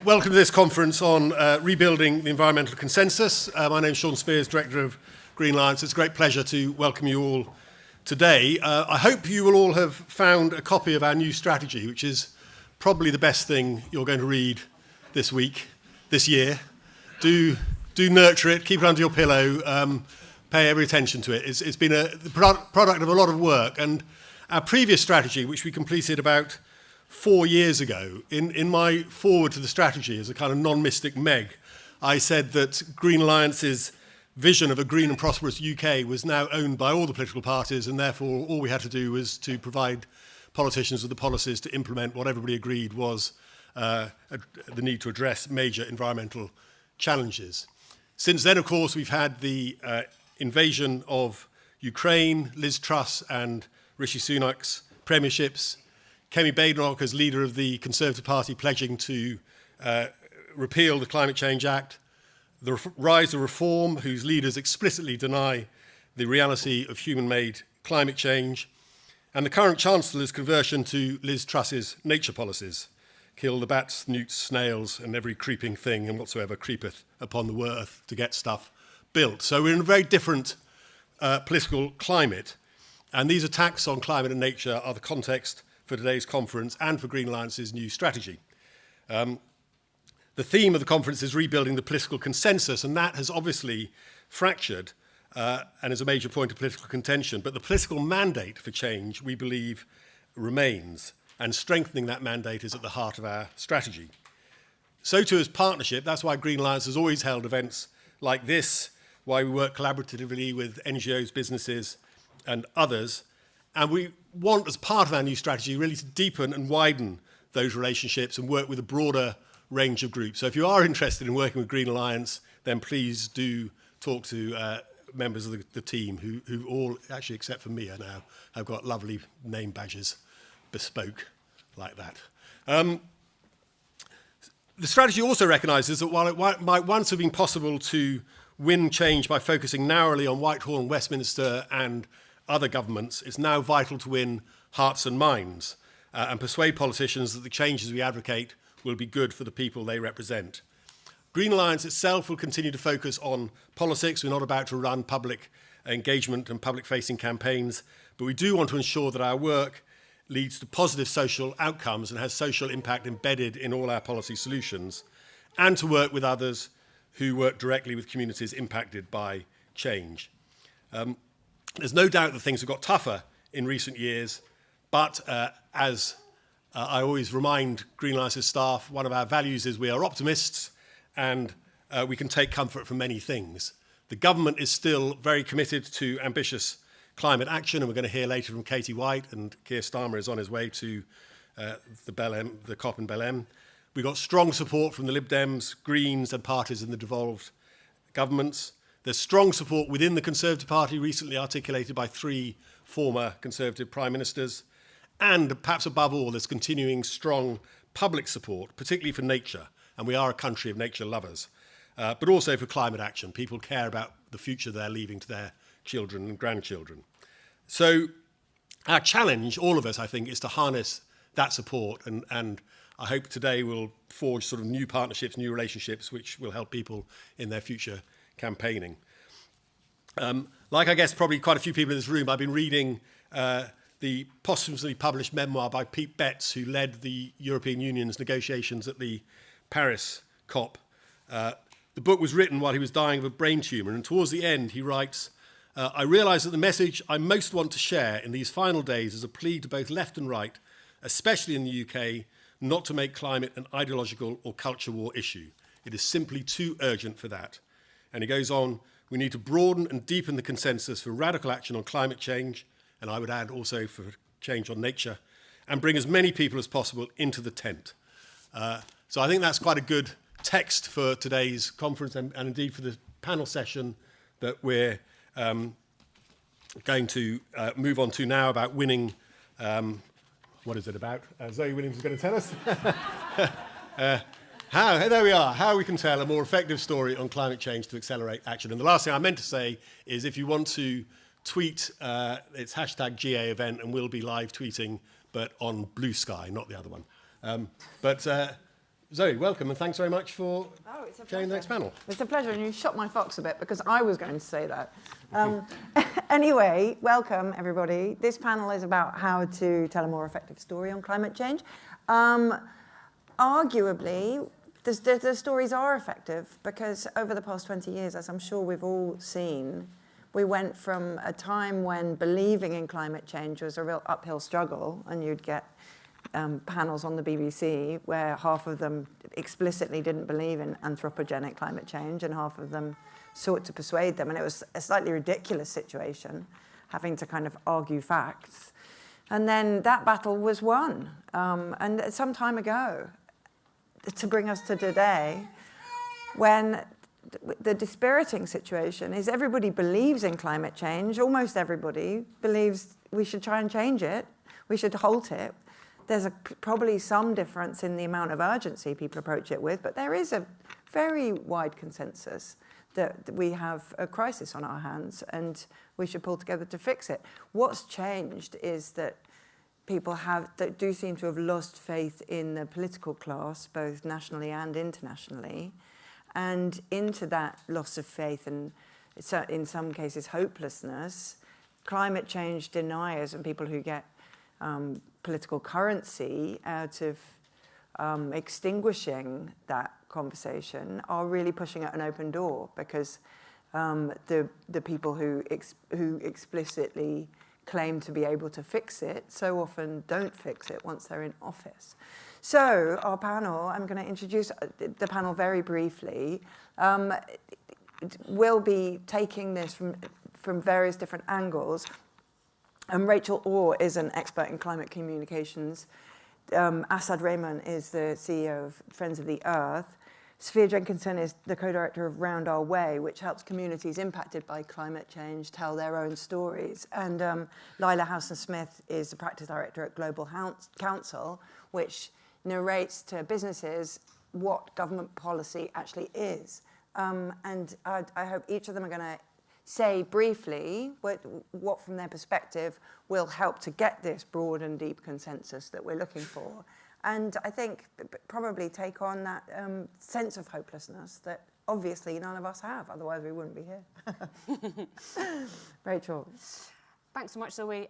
Welcome to this conference on rebuilding the environmental consensus. My name is Sean Spears, Director of Green Alliance. It's a great pleasure to welcome you all today. I hope you will all have found a copy of our new strategy, which is probably the best thing you're going to read this week, this year. Do nurture it, keep it under your pillow, pay every attention to it. It's been the product of a lot of work, and our previous strategy, which we completed about 4 years ago, in my forward to the strategy as a kind of non-mystic Meg, I said that Green Alliance's vision of a green and prosperous UK was now owned by all the political parties, and therefore all we had to do was to provide politicians with the policies to implement what everybody agreed was the need to address major environmental challenges. Since then, of course, we've had the invasion of Ukraine, Liz Truss and Rishi Sunak's premierships, Kemi Badenoch as leader of the Conservative Party pledging to repeal the Climate Change Act, the rise of Reform, whose leaders explicitly deny the reality of human-made climate change, and the current Chancellor's conversion to Liz Truss's nature policies, kill the bats, newts, snails, and every creeping thing and whatsoever creepeth upon the earth to get stuff built. So we're in a very different political climate, and these attacks on climate and nature are the context for today's conference and for Green Alliance's new strategy. The theme of the conference is rebuilding the political consensus, and that has obviously fractured and is a major point of political contention. But the political mandate for change, we believe, remains, and strengthening that mandate is at the heart of our strategy. So too is partnership. That's why Green Alliance has always held events like this, why we work collaboratively with NGOs, businesses, and others. And we want, as part of our new strategy, really to deepen and widen those relationships and work with a broader range of groups. So if you are interested in working with Green Alliance, then please do talk to members of the team who all, actually except for Mia now, have got lovely name badges, bespoke like that. The strategy also recognises that while it might once have been possible to win change by focusing narrowly on Whitehall and Westminster and other governments, it's now vital to win hearts and minds and persuade politicians that the changes we advocate will be good for the people they represent. Green Alliance itself will continue to focus on politics. We're not about to run public engagement and public-facing campaigns, but we do want to ensure that our work leads to positive social outcomes and has social impact embedded in all our policy solutions, and to work with others who work directly with communities impacted by change. There's no doubt that things have got tougher in recent years, but as I always remind Green Alliance's staff, one of our values is we are optimists and we can take comfort from many things. The government is still very committed to ambitious climate action, and we're going to hear later from Katie White, and Keir Starmer is on his way to the COP in Belém. We've got strong support from the Lib Dems, Greens and parties in the devolved governments. There's strong support within the Conservative Party, recently articulated by 3 former Conservative Prime Ministers. And perhaps above all, there's continuing strong public support, particularly for nature. And we are a country of nature lovers, but also for climate action. People care about the future they're leaving to their children and grandchildren. So our challenge, all of us, I think, is to harness that support. And I hope today we'll forge sort of new partnerships, new relationships, which will help people in their future campaigning. Like I guess probably quite a few people in this room, I've been reading the posthumously published memoir by Pete Betts, who led the European Union's negotiations at the Paris COP. The book was written while he was dying of a brain tumour, and towards the end he writes, I realise that the message I most want to share in these final days is a plea to both left and right, especially in the UK, not to make climate an ideological or culture war issue. It is simply too urgent for that. And he goes on, we need to broaden and deepen the consensus for radical action on climate change, and I would add also for change on nature, and bring as many people as possible into the tent. So I think that's quite a good text for today's conference and indeed for the panel session that we're going to move on to now about winning. What is it about? Zoe Williams is going to tell us. There we are, how we can tell a more effective story on climate change to accelerate action. And the last thing I meant to say is if you want to tweet, it's hashtag GA event, and we'll be live tweeting, but on Blue Sky, not the other one. Zoe, welcome, and thanks very much for joining the next panel. It's a pleasure, and you shot my fox a bit because I was going to say that. Anyway, welcome everybody. This panel is about how to tell a more effective story on climate change. Arguably, the stories are effective because over the past 20 years, as I'm sure we've all seen, we went from a time when believing in climate change was a real uphill struggle, and you'd get panels on the BBC where half of them explicitly didn't believe in anthropogenic climate change and half of them sought to persuade them. And it was a slightly ridiculous situation, having to kind of argue facts. And then that battle was won. And some time ago, to bring us to today, when the dispiriting situation is everybody believes in climate change, almost everybody believes we should try and change it, we should halt it. There's probably some difference in the amount of urgency people approach it with, but there is a very wide consensus that we have a crisis on our hands and we should pull together to fix it. What's changed is that people that do seem to have lost faith in the political class, both nationally and internationally, and into that loss of faith and in some cases hopelessness, climate change deniers and people who get political currency out of extinguishing that conversation are really pushing at an open door because the people who explicitly claim to be able to fix it so often don't fix it once they're in office. So our panel, I'm going to introduce the panel very briefly, will be taking this from various different angles. Rachael Orr is an expert in climate communications. Asad Rehman is the CEO of Friends of the Earth. Sofie Jenkinson is the co-director of Round Our Way, which helps communities impacted by climate change tell their own stories. And Lila Housen-Smith is the practice director at Global Council, which narrates to businesses what government policy actually is. And I hope each of them are going to say briefly what from their perspective will help to get this broad and deep consensus that we're looking for. And I think probably take on that sense of hopelessness that obviously none of us have, otherwise we wouldn't be here. Rachael. Thanks so much, Zoe.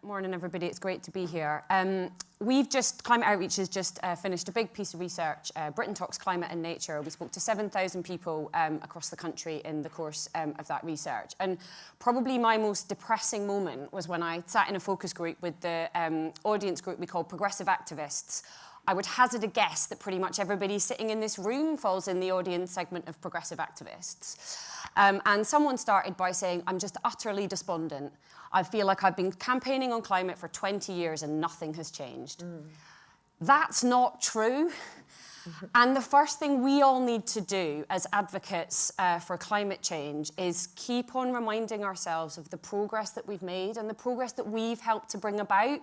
Morning, everybody. It's great to be here. Climate Outreach has just finished a big piece of research, Britain Talks Climate and Nature. We spoke to 7,000 people across the country in the course of that research. And probably my most depressing moment was when I sat in a focus group with the audience group we call Progressive Activists. I would hazard a guess that pretty much everybody sitting in this room falls in the audience segment of Progressive Activists. And someone started by saying, I'm just utterly despondent. I feel like I've been campaigning on climate for 20 years and nothing has changed. That's not true. And the first thing we all need to do as advocates for climate change is keep on reminding ourselves of the progress that we've made and the progress that we've helped to bring about.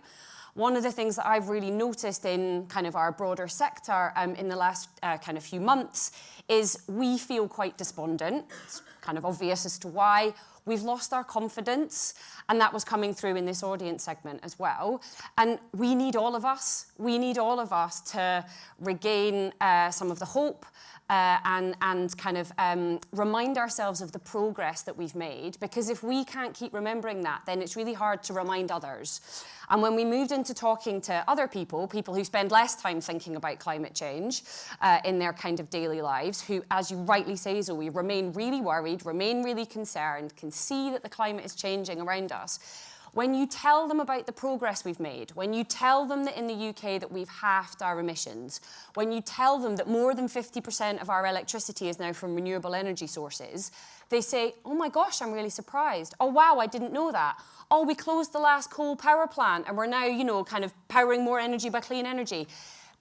One of the things that I've really noticed in kind of our broader sector in the last kind of few months is we feel quite despondent. It's kind of obvious as to why. We've lost our confidence, and that was coming through in this audience segment as well. And we need all of us. We need all of us to regain some of the hope and kind of remind ourselves of the progress that we've made, because if we can't keep remembering that, then it's really hard to remind others. And when we moved into talking to other people who spend less time thinking about climate change in their kind of daily lives, who, as you rightly say, Zoe, remain really worried, remain really concerned, can see that the climate is changing around us, when you tell them about the progress we've made, when you tell them that in the UK that we've halved our emissions, when you tell them that more than 50% of our electricity is now from renewable energy sources, they say, oh my gosh, I'm really surprised. Oh wow, I didn't know that. Oh, we closed the last coal power plant and we're now, you know, kind of powering more energy by clean energy.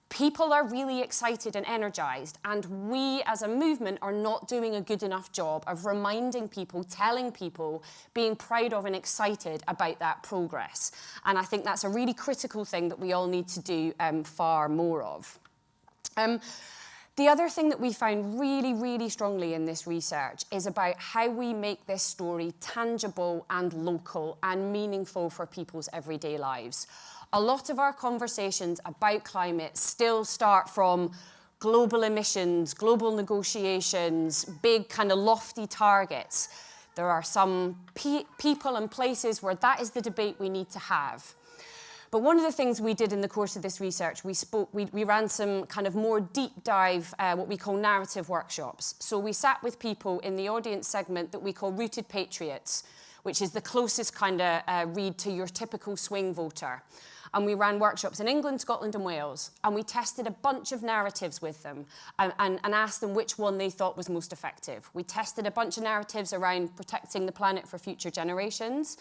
People are really excited and energised, and we as a movement are not doing a good enough job of reminding people, telling people, being proud of and excited about that progress. And I think that's a really critical thing that we all need to do far more of. The other thing that we found really, really strongly in this research is about how we make this story tangible and local and meaningful for people's everyday lives. A lot of our conversations about climate still start from global emissions, global negotiations, big kind of lofty targets. There are some people and places where that is the debate we need to have. But one of the things we did in the course of this research, we ran some kind of more deep dive, what we call narrative workshops. So we sat with people in the audience segment that we call rooted patriots, which is the closest kind of read to your typical swing voter. And we ran workshops in England, Scotland and Wales. And we tested a bunch of narratives with them and asked them which one they thought was most effective. We tested a bunch of narratives around protecting the planet for future generations,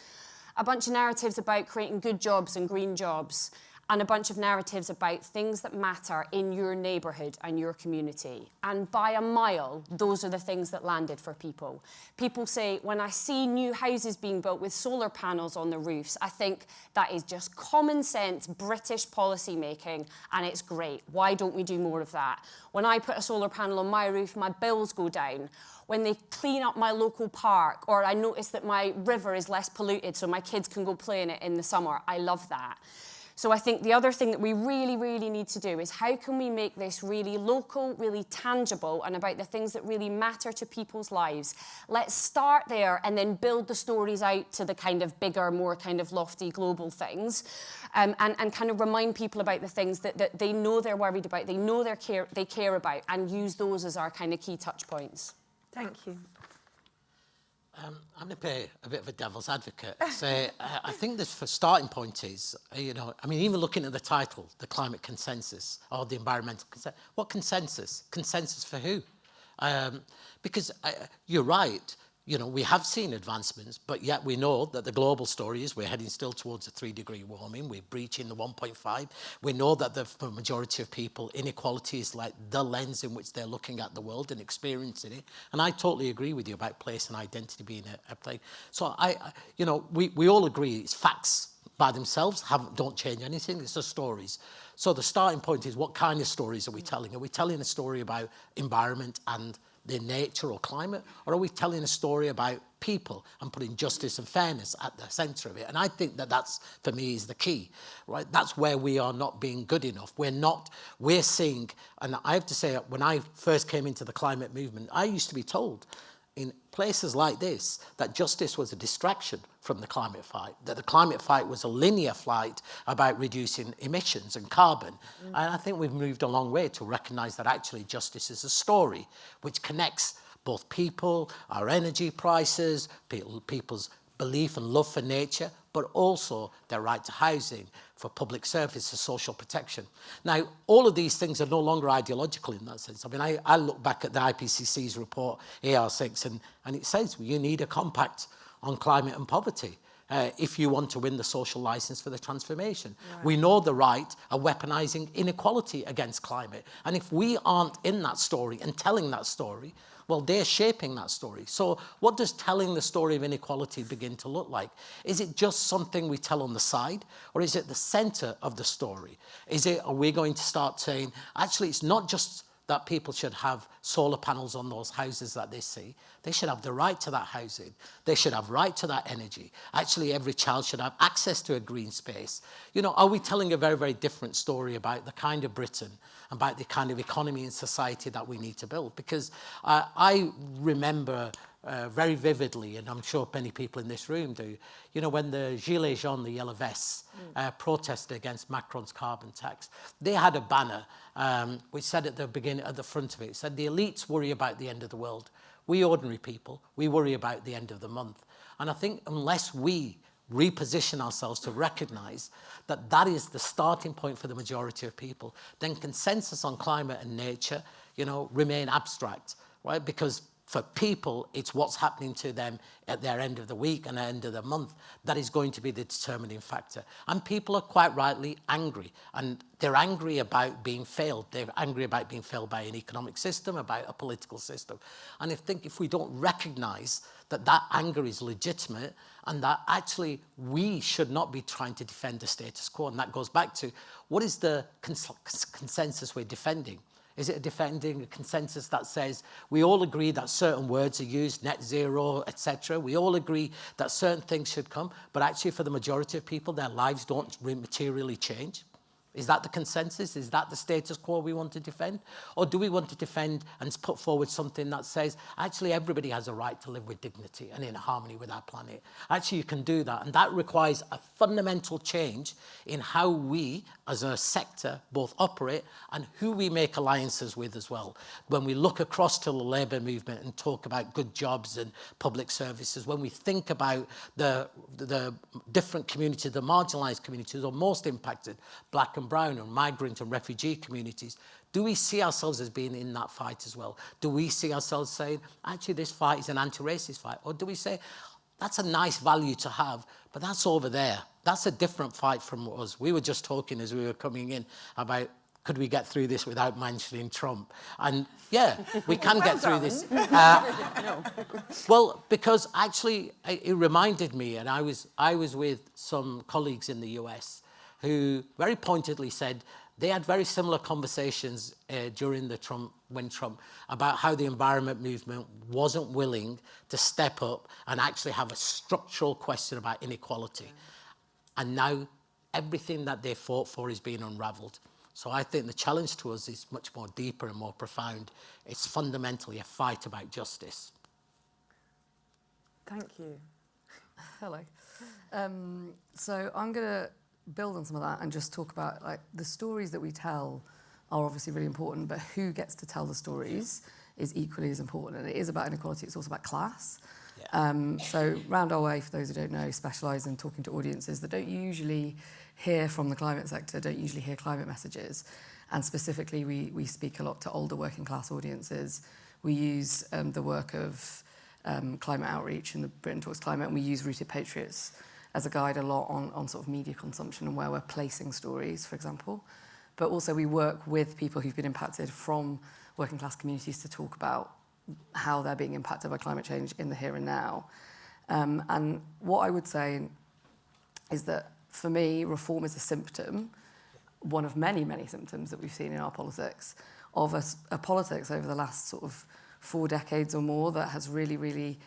a bunch of narratives about creating good jobs and green jobs, and a bunch of narratives about things that matter in your neighbourhood and your community. And by a mile, those are the things that landed for people. People say, when I see new houses being built with solar panels on the roofs, I think that is just common sense British policy making, and it's great. Why don't we do more of that? When I put a solar panel on my roof, my bills go down. When they clean up my local park, or I notice that my river is less polluted so my kids can go play in it in the summer, I love that. So I think the other thing that we really, really need to do is how can we make this really local, really tangible, and about the things that really matter to people's lives. Let's start there and then build the stories out to the kind of bigger, more kind of lofty global things, and kind of remind people about the things that they know they're worried about, they know they care about, and use those as our kind of key touch points. Thank you. I'm going to play a bit of a devil's advocate. So I think the starting point is, I mean, even looking at the title, the climate consensus or the environmental consensus, what consensus? Consensus for who? Because you're right, we have seen advancements, but yet we know that the global story is we're heading still towards a 3-degree warming. We're breaching the 1.5. We know that for the majority of people, inequality is like the lens in which they're looking at the world and experiencing it. And I totally agree with you about place and identity being a play. So we all agree it's facts by themselves don't change anything. It's just stories. So the starting point is, what kind of stories are we telling? Are we telling a story about environment and the nature or climate, or are we telling a story about people and putting justice and fairness at the centre of it? And I think that's, for me, is the key, right? That's where we are not being good enough. We're seeing, and I have to say, when I first came into the climate movement, I used to be told in places like this that justice was a distraction from the climate fight, that the climate fight was a linear fight about reducing emissions and carbon. And I think we've moved a long way to recognise that actually justice is a story which connects both people, our energy prices, people's belief and love for nature, but also their right to housing, for public service, for social protection. Now, all of these things are no longer ideological in that sense. I mean, I look back at the IPCC's report, AR6, and it says you need a compact on climate and poverty if you want to win the social license for the transformation. Right. We know the right of weaponising inequality against climate. And if we aren't in that story and telling that story, well, they're shaping that story. So what does telling the story of inequality begin to look like? Is it just something we tell on the side, or is it the centre of the story? Are we going to start saying, actually, it's not just that people should have solar panels on those houses that they see. They should have the right to that housing. They should have right to that energy. Actually, every child should have access to a green space. Are we telling a very, very different story about the kind of Britain, about the kind of economy and society that we need to build? Because I remember very vividly, and I'm sure many people in this room do, when the Gilets jaunes, the yellow vests, protested against Macron's carbon tax, they had a banner which said at the front of it, said, the elites worry about the end of the world. We ordinary people, we worry about the end of the month. And I think unless we reposition ourselves to recognise that that is the starting point for the majority of people, then consensus on climate and nature, remain abstract, right? Because for people, it's what's happening to them at their end of the week and end of the month that is going to be the determining factor. And people are quite rightly angry. And they're angry about being failed. They're angry about being failed by an economic system, about a political system. And I think if we don't recognise that that anger is legitimate and that actually we should not be trying to defend the status quo, and that goes back to what is the consensus we're defending? Is it defending a consensus that says we all agree that certain words are used, net zero, etc. We all agree that certain things should come, but actually for the majority of people, their lives don't materially change? Is that the consensus? Is that the status quo we want to defend? Or do we want to defend and put forward something that says, actually, everybody has a right to live with dignity and in harmony with our planet? Actually, you can do that. And that requires a fundamental change in how we, as a sector, both operate and who we make alliances with as well. When we look across to the labour movement and talk about good jobs and public services, when we think about the different communities, the marginalised communities or most impacted, black and brown and migrant and refugee communities, do we see ourselves as being in that fight as well? Do we see ourselves saying, actually, this fight is an anti-racist fight? Or do we say, that's a nice value to have, but that's over there. That's a different fight from us. We were just talking as we were coming in about, could we get through this without mentioning Trump? And yeah, we can get through this. Well, because actually it reminded me, and I was with some colleagues in the US who very pointedly said they had very similar conversations during when Trump, about how the environment movement wasn't willing to step up and actually have a structural question about inequality. And now everything that they fought for is being unravelled. So I think the challenge to us is much more deeper and more profound. It's fundamentally a fight about justice. Thank you. Hello. So I'm going to build on some of that and just talk about, like, the stories that we tell are obviously really important, but who gets to tell the stories is equally as important. And it is about inequality, it's also about class. Yeah. So Round Our Way, for those who don't know, specialise in talking to audiences that don't usually hear from the climate sector, don't usually hear climate messages. And specifically, we speak a lot to older working class audiences. We use the work of climate outreach and the Britain Talks Climate, and we use Rooted Patriots as a guide a lot on sort of media consumption and where we're placing stories, for example. But also we work with people who've been impacted from working class communities to talk about how they're being impacted by climate change in the here and now. And what I would say is that, for me, reform is a symptom, one of many, many symptoms that we've seen in our politics, of a politics over the last sort of 4 decades or more that has really, really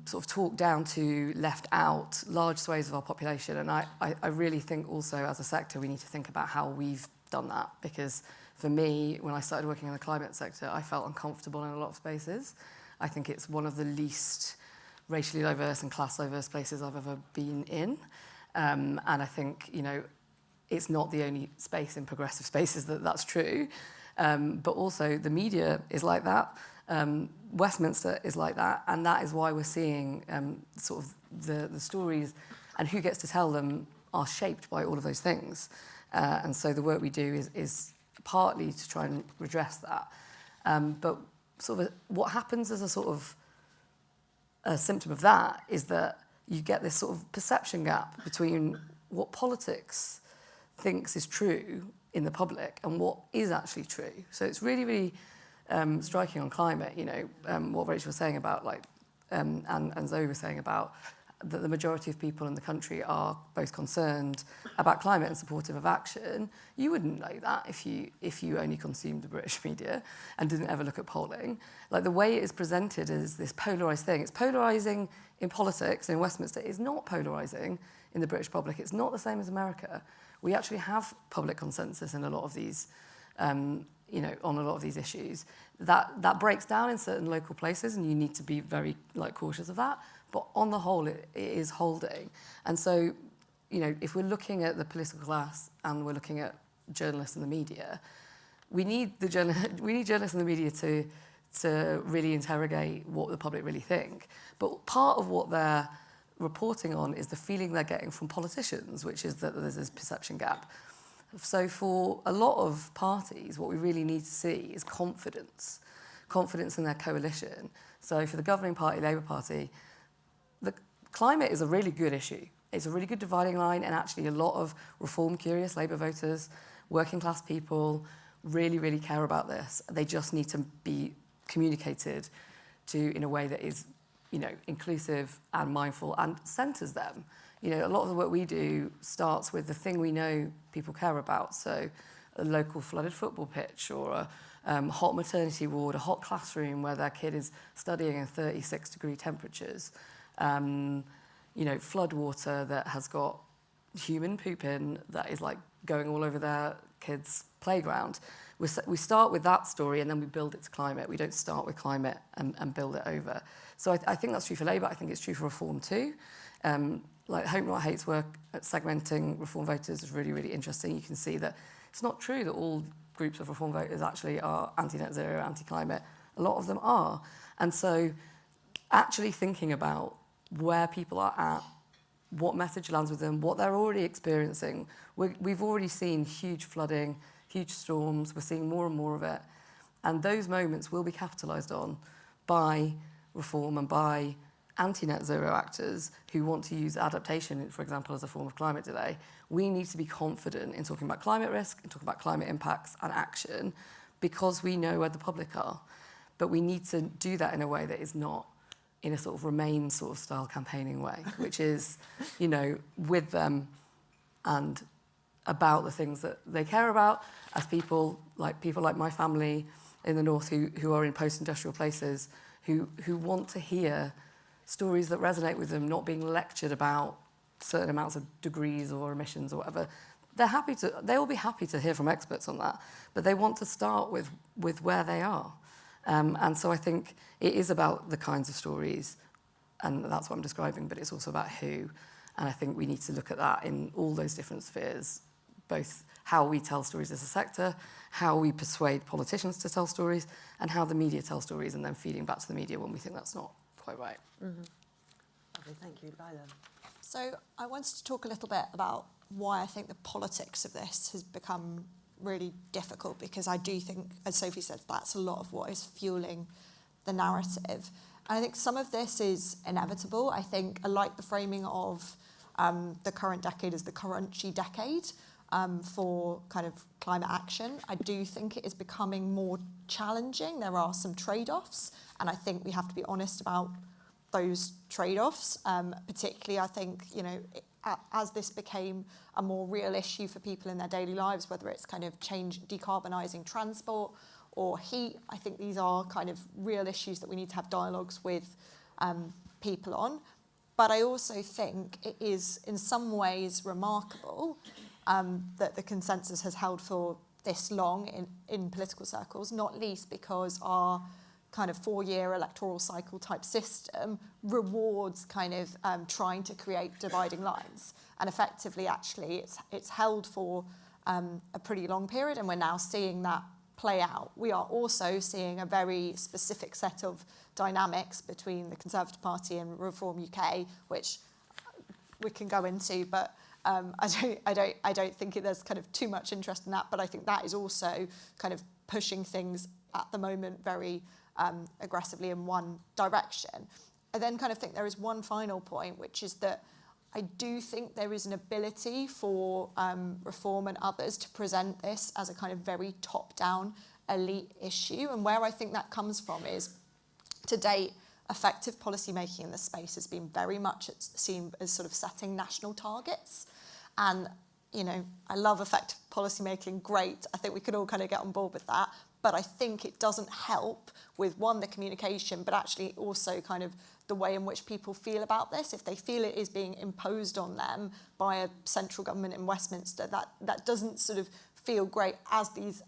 sort of talked down to, left out large swathes of our population. And I really think also as a sector we need to think about how we've done that, because for me, when I started working in the climate sector, I felt uncomfortable in a lot of spaces. I think it's one of the least racially diverse and class diverse places I've ever been in. And I think, you know, it's not the only space in progressive spaces that's true. But also the media is like that. Westminster is like that, and that is why we're seeing sort of the stories and who gets to tell them are shaped by all of those things. And so the work we do is partly to try and redress that. But sort of what happens as a sort of a symptom of that is that you get this sort of perception gap between what politics thinks is true in the public and what is actually true. So it's really, really striking on climate, you know, what Rachael was saying about, like, and Zoe was saying about that the majority of people in the country are both concerned about climate and supportive of action. You wouldn't know that if you only consumed the British media and didn't ever look at polling. Like, the way it is presented is this polarised thing. It's polarising in politics in Westminster. It's not polarising in the British public. It's not the same as America. We actually have public consensus in a lot of these, you know, on a lot of these issues. That breaks down in certain local places, and you need to be very, like, cautious of that. But on the whole, it is holding. And so, you know, if we're looking at the political class and we're looking at journalists and the media, we need journalists and the media to really interrogate what the public really think. But part of what they're reporting on is the feeling they're getting from politicians, which is that there's this perception gap. So for a lot of parties, what we really need to see is confidence in their coalition. So for the governing party, Labour Party, the climate is a really good issue. It's a really good dividing line, and actually a lot of reform-curious Labour voters, working class people, really, really care about this. They just need to be communicated to in a way that is, you know, inclusive and mindful and centres them. You know, a lot of the work we do starts with the thing we know people care about. So a local flooded football pitch, or a hot maternity ward, a hot classroom where their kid is studying in 36-degree temperatures. You know, flood water that has got human poop in that is, like, going all over their kids' playground. We start with that story and then we build it to climate. We don't start with climate and build it over. So I think that's true for Labour. I think it's true for Reform too. Like Hope Not Hate's work at segmenting Reform voters is really, really interesting. You can see that it's not true that all groups of Reform voters actually are anti-net zero, anti-climate. A lot of them are. And so actually thinking about where people are at, what message lands with them, what they're already experiencing. We've already seen huge flooding, huge storms. We're seeing more and more of it. And those moments will be capitalised on by Reform and by anti-net zero actors who want to use adaptation, for example, as a form of climate delay. We need to be confident in talking about climate risk, in talking about climate impacts and action, because we know where the public are. But we need to do that in a way that is not in a sort of Remain sort of style campaigning way, which is, you know, with them and about the things that they care about as people like my family in the north who are in post-industrial places who want to hear stories that resonate with them, not being lectured about certain amounts of degrees or emissions or whatever. They will be happy to hear from experts on that, but they want to start with where they are. And so I think it is about the kinds of stories, and that's what I'm describing, but it's also about who. And I think we need to look at that in all those different spheres, both how we tell stories as a sector, how we persuade politicians to tell stories, and how the media tell stories, and then feeding back to the media when we think that's not quite right. Mm-hmm. Okay, thank you. Lila. So I wanted to talk a little bit about why I think the politics of this has become really difficult, because I do think, as Sophie said, that's a lot of what is fueling the narrative. And I think some of this is inevitable. I think I like the framing of the current decade as the crunchy decade for kind of climate action. I do think it is becoming more challenging. There are some trade-offs, and I think we have to be honest about those trade-offs. Particularly, I think, you know, as this became a more real issue for people in their daily lives, whether it's kind of decarbonising transport or heat, I think these are kind of real issues that we need to have dialogues with people on. But I also think it is in some ways remarkable that the consensus has held for this long in political circles, not least because our kind of 4-year electoral cycle type system rewards kind of trying to create dividing lines. And effectively, actually, it's held for a pretty long period, and we're now seeing that play out. We are also seeing a very specific set of dynamics between the Conservative Party and Reform UK, which we can go into, but I don't think there's kind of too much interest in that. But I think that is also kind of pushing things at the moment very aggressively in one direction. I then kind of think there is one final point, which is that I do think there is an ability for Reform and others to present this as a kind of very top-down elite issue. And where I think that comes from is, to date, effective policymaking in this space has been very much seen as sort of setting national targets. And, you know, I love effective policymaking, great. I think we could all kind of get on board with that. But I think it doesn't help with, one, the communication, but actually also kind of the way in which people feel about this. If they feel it is being imposed on them by a central government in Westminster, that doesn't sort of feel great as these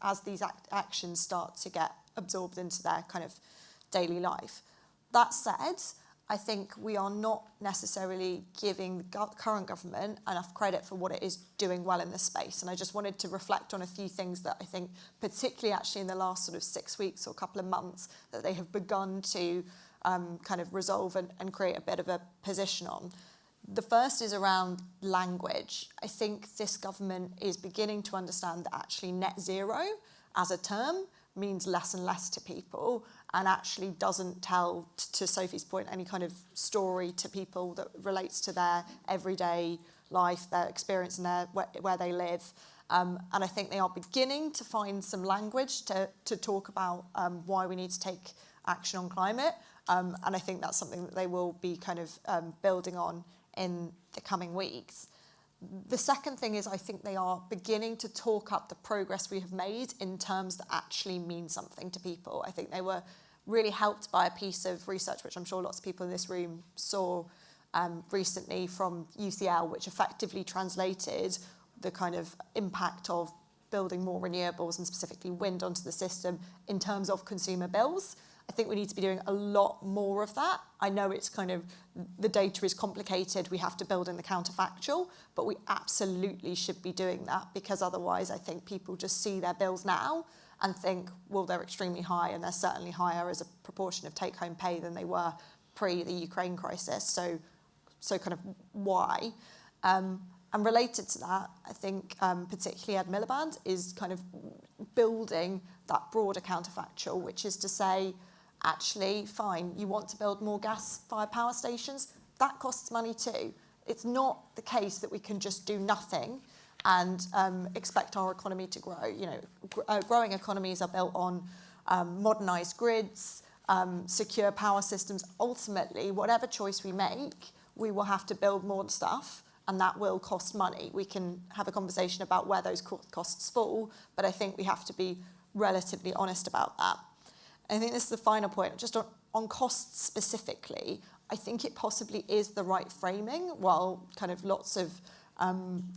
actions start to get absorbed into their kind of daily life. That said, I think we are not necessarily giving the current government enough credit for what it is doing well in this space. And I just wanted to reflect on a few things that I think, particularly actually in the last sort of 6 weeks or couple of months, that they have begun to kind of resolve and create a bit of a position on. The first is around language. I think this government is beginning to understand that actually net zero as a term means less and less to people, and actually doesn't tell, to Sophie's point, any kind of story to people that relates to their everyday life, their experience, and where they live. And I think they are beginning to find some language to talk about why we need to take action on climate. And I think that's something that they will be kind of building on in the coming weeks. The second thing is, I think they are beginning to talk up the progress we have made in terms that actually mean something to people. I think they were really helped by a piece of research, which I'm sure lots of people in this room saw recently from UCL, which effectively translated the kind of impact of building more renewables and specifically wind onto the system in terms of consumer bills. I think we need to be doing a lot more of that. I know it's kind of, the data is complicated, we have to build in the counterfactual, but we absolutely should be doing that, because otherwise I think people just see their bills now and think, well, they're extremely high, and they're certainly higher as a proportion of take-home pay than they were pre the Ukraine crisis. So kind of why? And related to that, I think particularly Ed Miliband is kind of building that broader counterfactual, which is to say, actually, fine, you want to build more gas-fired power stations, that costs money too. It's not the case that we can just do nothing and expect our economy to grow. You know, growing economies are built on modernised grids, secure power systems. Ultimately, whatever choice we make, we will have to build more stuff, and that will cost money. We can have a conversation about where those costs fall, but I think we have to be relatively honest about that. I think this is the final point, just on costs specifically. I think it possibly is the right framing, while kind of lots of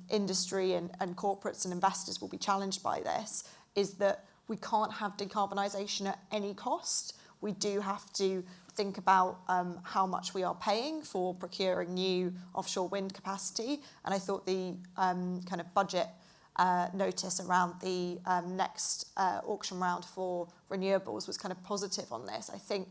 industry and corporates and investors will be challenged by this, is that we can't have decarbonisation at any cost. We do have to think about how much we are paying for procuring new offshore wind capacity. And I thought the kind of budget notice around the next auction round for renewables was kind of positive on this. I think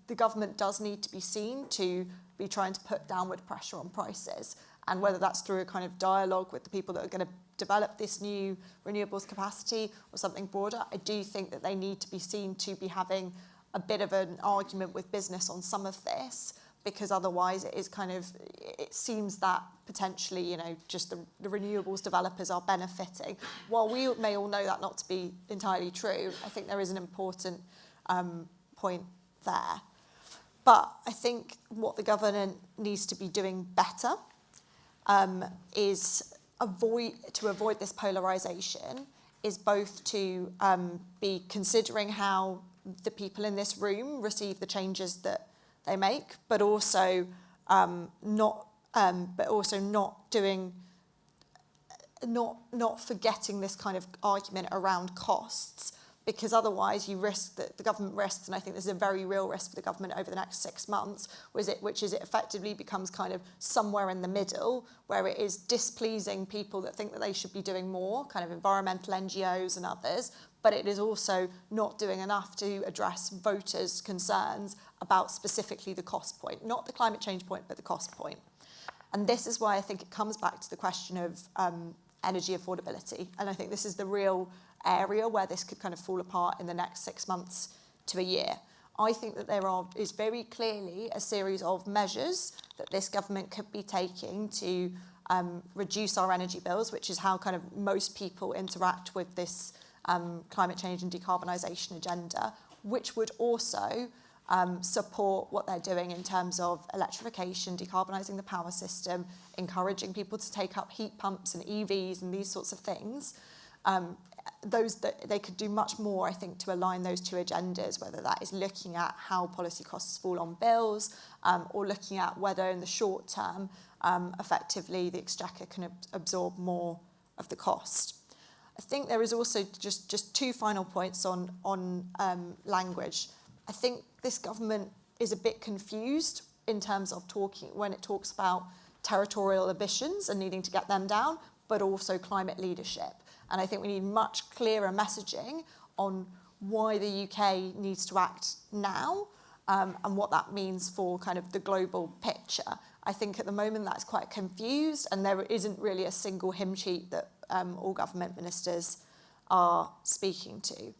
the government does need to be seen to be trying to put downward pressure on prices, and whether that's through a kind of dialogue with the people that are going to develop this new renewables capacity or something broader. I do think that they need to be seen to be having a bit of an argument with business on some of this, because otherwise it is kind of, it seems that potentially, you know, just the renewables developers are benefiting. While we may all know that not to be entirely true, I think there is an important point there. But I think what the government needs to be doing better is to avoid this polarisation, is both to be considering how the people in this room receive the changes that they make, but also not forgetting this kind of argument around costs, because otherwise you risk that the government risks, and I think this is a very real risk for the government over the next 6 months, which is it effectively becomes kind of somewhere in the middle, where it is displeasing people that think that they should be doing more, kind of environmental NGOs and others, but it is also not doing enough to address voters' concerns about specifically the cost point, not the climate change point, but the cost point. And this is why I think it comes back to the question of energy affordability. And I think this is the real area where this could kind of fall apart in the next 6 months to a year. I think that there is very clearly a series of measures that this government could be taking to reduce our energy bills, which is how kind of most people interact with this climate change and decarbonisation agenda, which would also support what they're doing in terms of electrification, decarbonising the power system, encouraging people to take up heat pumps and EVs and these sorts of things. They could do much more, I think, to align those two agendas, whether that is looking at how policy costs fall on bills, or looking at whether in the short term, effectively, the Exchequer can absorb more of the cost. I think there is also just two final points on language. I think this government is a bit confused in terms of when it talks about territorial ambitions and needing to get them down, but also climate leadership. And I think we need much clearer messaging on why the UK needs to act now, and what that means for kind of the global picture. I think at the moment that's quite confused, and there isn't really a single hymn sheet that all government ministers are speaking to.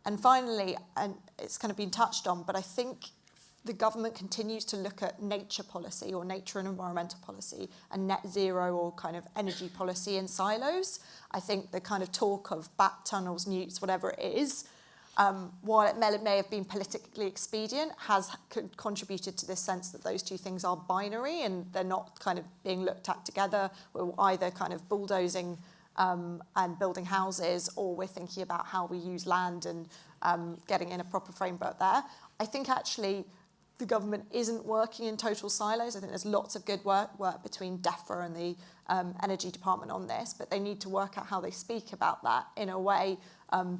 And finally, and it's kind of been touched on, but I think the government continues to look at nature policy or nature and environmental policy and net zero or kind of energy policy in silos. I think the kind of talk of bat tunnels, newts, whatever it is, while it may have been politically expedient, has contributed to this sense that those two things are binary and they're not kind of being looked at together. We're either kind of bulldozing and building houses, or we're thinking about how we use land and getting in a proper framework there. I think actually the government isn't working in total silos. I think there's lots of good work between DEFRA and the Energy Department on this, but they need to work out how they speak about that in a way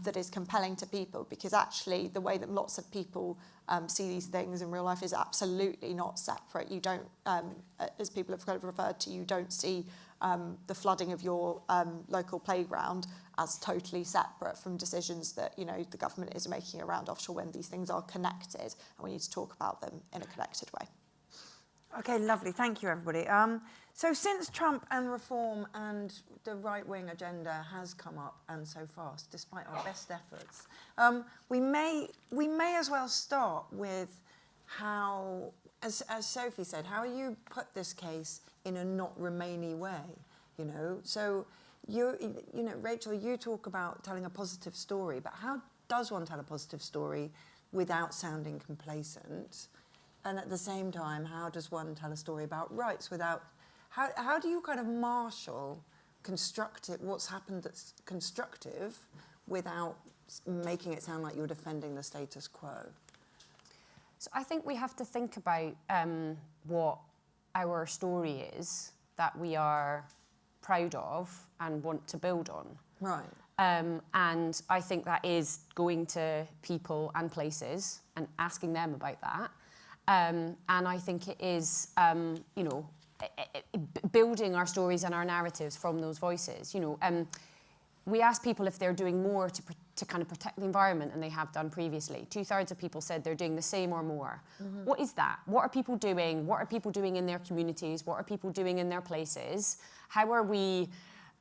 that is compelling to people, because actually the way that lots of people see these things in real life is absolutely not separate. You don't, as people have kind of referred to, you don't see the flooding of your local playground as totally separate from decisions that, you know, the government is making around offshore wind. These things are connected, and we need to talk about them in a connected way. Okay, lovely. Thank you, everybody. So since Trump and reform and the right-wing agenda has come up and so fast, despite our best efforts, we may as well start with how, as Sophie said, how you put this case in a not Remainy way, you know? So, you know, Rachel, you talk about telling a positive story, but how does one tell a positive story without sounding complacent? And at the same time, how does one tell a story about rights without... How do you kind of marshal constructive, what's happened that's constructive, without making it sound like you're defending the status quo? So I think we have to think about what our story is that we are proud of and want to build on. Right. And I think that is going to people and places and asking them about that. And I think it is, you know, building our stories and our narratives from those voices. You know, we asked people if they're doing more to kind of protect the environment than they have done previously. 2/3 of people said they're doing the same or more. Mm-hmm. What is that? What are people doing? What are people doing in their communities? What are people doing in their places? How are we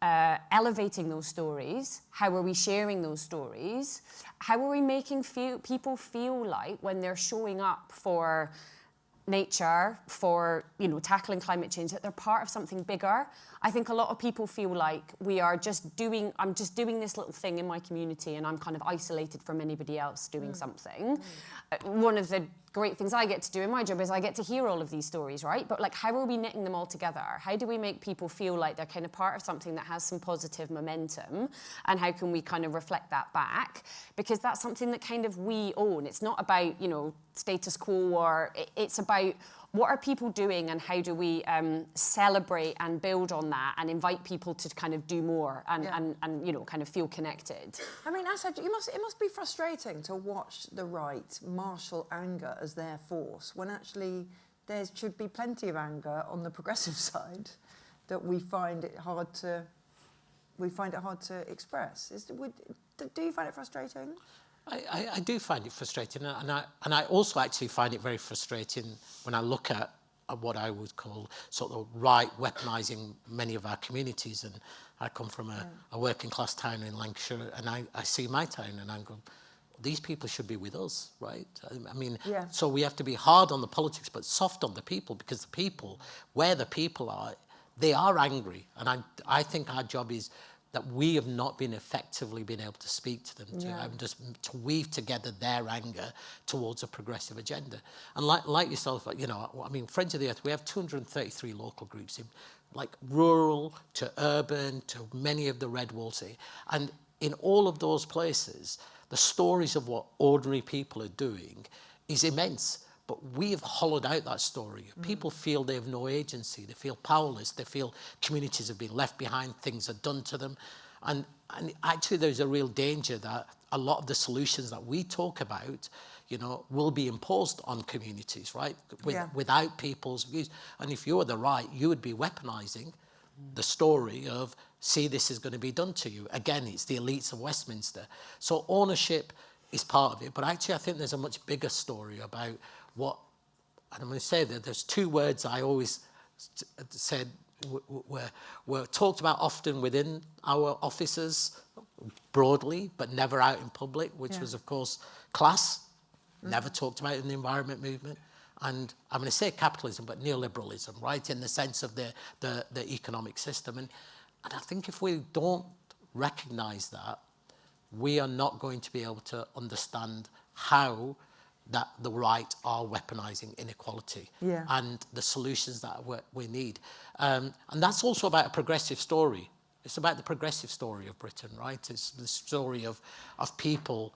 elevating those stories? How are we sharing those stories? How are we making people feel like when they're showing up for nature, for, you know, tackling climate change, that they're part of something bigger? I think a lot of people feel like I'm just doing this little thing in my community and I'm kind of isolated from anybody else doing something. One of the great things I get to do in my job is I get to hear all of these stories, right? But like, how are we knitting them all together? How do we make people feel like they're kind of part of something that has some positive momentum? And how can we kind of reflect that back? Because that's something that kind of we own. It's not about, you know, status quo, or it's about what are people doing and how do we celebrate and build on that and invite people to kind of do more and you know, kind of feel connected. I mean, Asad, it must be frustrating to watch the right marshal anger as their force when actually there should be plenty of anger on the progressive side that we find it hard to express. Do you find it frustrating? I do find it frustrating, and I also actually find it very frustrating when I look at what I would call sort of right weaponising many of our communities. And I come from a working class town in Lancashire, and I see my town and I go, these people should be with us, right? I mean, so we have to be hard on the politics but soft on the people, because the people, where the people are, they are angry. And I think our job is that we have not been effectively been able to speak to them, to weave together their anger towards a progressive agenda. And like yourself, you know, I mean, Friends of the Earth, we have 233 local groups, in like rural to urban to many of the red walls here. And in all of those places, the stories of what ordinary people are doing is immense. But we have hollowed out that story. People feel they have no agency. They feel powerless. They feel communities have been left behind. Things are done to them. And actually, there's a real danger that a lot of the solutions that we talk about, you know, will be imposed on communities, right? Without people's views. And if you were the right, you would be weaponising the story of, see, this is going to be done to you. Again, it's the elites of Westminster. So ownership is part of it. But actually, I think there's a much bigger story about what, and I'm going to say that there's two words I always said were talked about often within our offices broadly, but never out in public, which was, of course, class, never talked about in the environment movement, and I'm going to say capitalism, but neoliberalism, right, in the sense of the economic system. And I think if we don't recognise that, we are not going to be able to understand how that the right are weaponising inequality and the solutions that we need. And that's also about a progressive story. It's about the progressive story of Britain, right? It's the story of people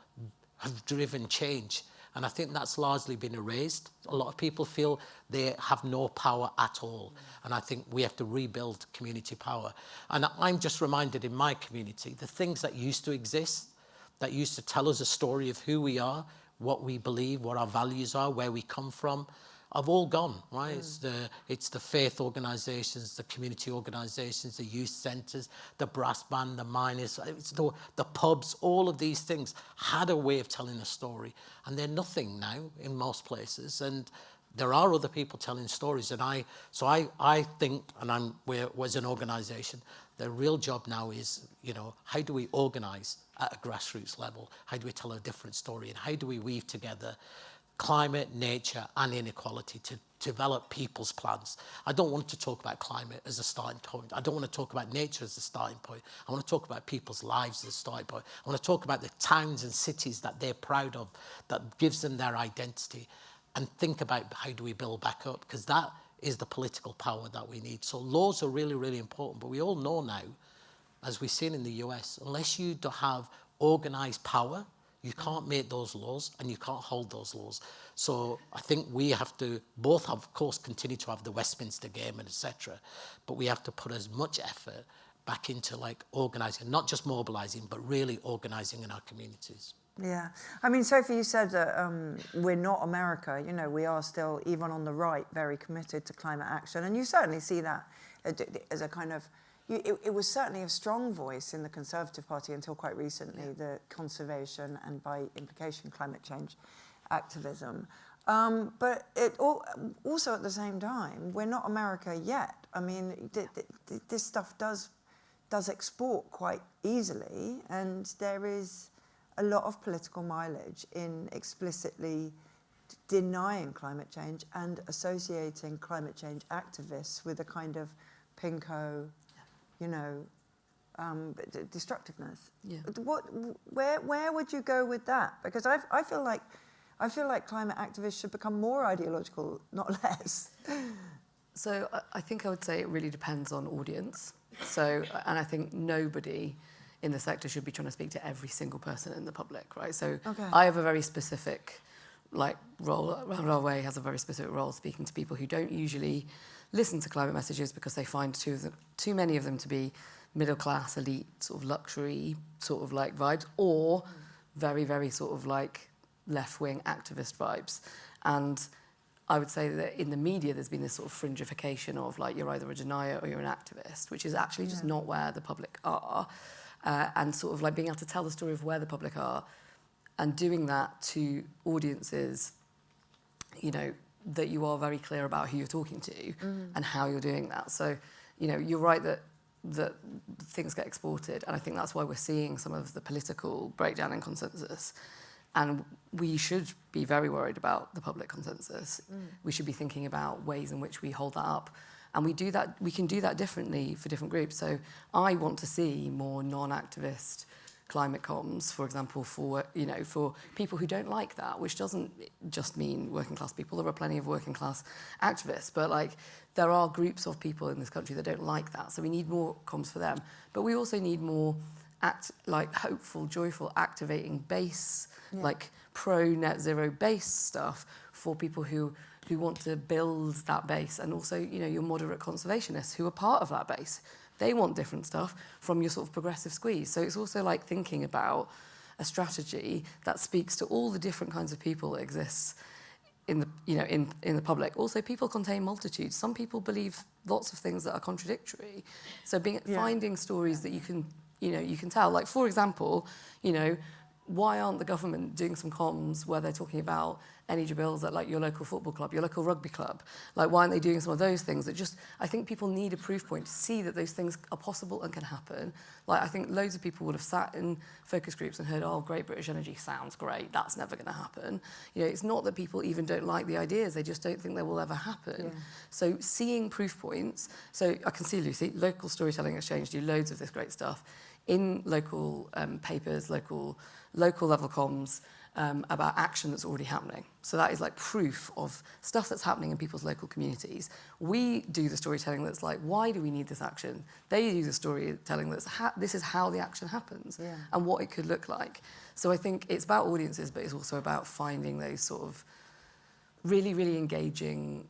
have driven change. And I think that's largely been erased. A lot of people feel they have no power at all. And I think we have to rebuild community power. And I'm just reminded in my community, the things that used to exist, that used to tell us a story of who we are, what we believe, what our values are, where we come from, have all gone, right? It's the faith organisations, the community organisations, the youth centres, the brass band, the miners, it's the pubs, all of these things had a way of telling a story. And they're nothing now in most places. And there are other people telling stories. And I think, and we're as an organisation, the real job now is, you know, how do we organise at a grassroots level? How do we tell a different story? And how do we weave together climate, nature and inequality to develop people's plans? I don't want to talk about climate as a starting point. I don't want to talk about nature as a starting point. I want to talk about people's lives as a starting point. I want to talk about the towns and cities that they're proud of, that gives them their identity, and think about how do we build back up, because that is the political power that we need. So laws are really, really important, but we all know now, as we've seen in the US, unless you have organised power, you can't make those laws and you can't hold those laws. So I think we have to both have, of course, continue to have the Westminster game and etc. But we have to put as much effort back into like organising, not just mobilising, but really organising in our communities. Yeah. I mean, Sophie, you said that we're not America. You know, we are still, even on the right, very committed to climate action. And you certainly see that as a kind of, it was certainly a strong voice in the Conservative Party until quite recently, the conservation and by implication climate change activism. But it also at the same time, we're not America yet. I mean, this stuff does export quite easily, and there is a lot of political mileage in explicitly denying climate change and associating climate change activists with a kind of pinko, you know, destructiveness. Yeah. Where would you go with that? Because I feel like climate activists should become more ideological, not less. So I think I would say it really depends on audience. So, and I think nobody in the sector should be trying to speak to every single person in the public, right? So I have a very specific role. Round Our Way has a very specific role speaking to people who don't usually listen to climate messages because they find too many of them to be middle class, elite, sort of luxury sort of like vibes, or very, very sort of like left-wing activist vibes. And I would say that in the media there's been this sort of fringification of like you're either a denier or you're an activist, which is actually just not where the public are. And sort of like being able to tell the story of where the public are and doing that to audiences, you know, that you are very clear about who you're talking to and how you're doing that. So, you know, you're right that things get exported, and I think that's why we're seeing some of the political breakdown in consensus. And we should be very worried about the public consensus. We should be thinking about ways in which we hold that up. And we can do that differently for different groups. So I want to see more non-activist climate comms, for example, for people who don't like that, which doesn't just mean working class people. There are plenty of working class activists, but like there are groups of people in this country that don't like that. So we need more comms for them. But we also need more hopeful, joyful, activating base, like pro net zero base stuff for people who want to build that base, and also, you know, your moderate conservationists who are part of that base. They want different stuff from your sort of progressive squeeze. So it's also like thinking about a strategy that speaks to all the different kinds of people that exists in the, you know, in the public. Also, people contain multitudes. Some people believe lots of things that are contradictory. So finding stories that you can tell. Like, for example, you know, why aren't the government doing some comms where they're talking about energy bills at like your local football club, your local rugby club? Like, why aren't they doing some of those things that just, I think people need a proof point to see that those things are possible and can happen. Like, I think loads of people would have sat in focus groups and heard, oh, Great British Energy sounds great, that's never going to happen. You know, it's not that people even don't like the ideas, they just don't think they will ever happen. Yeah. So seeing proof points, so I can see Lucy, Local Storytelling Exchange do loads of this great stuff in local papers, local level comms, about action that's already happening. So that is like proof of stuff that's happening in people's local communities. We do the storytelling that's like, why do we need this action? They do the storytelling that's, this is how the action happens and what it could look like. So I think it's about audiences, but it's also about finding those sort of really, really engaging,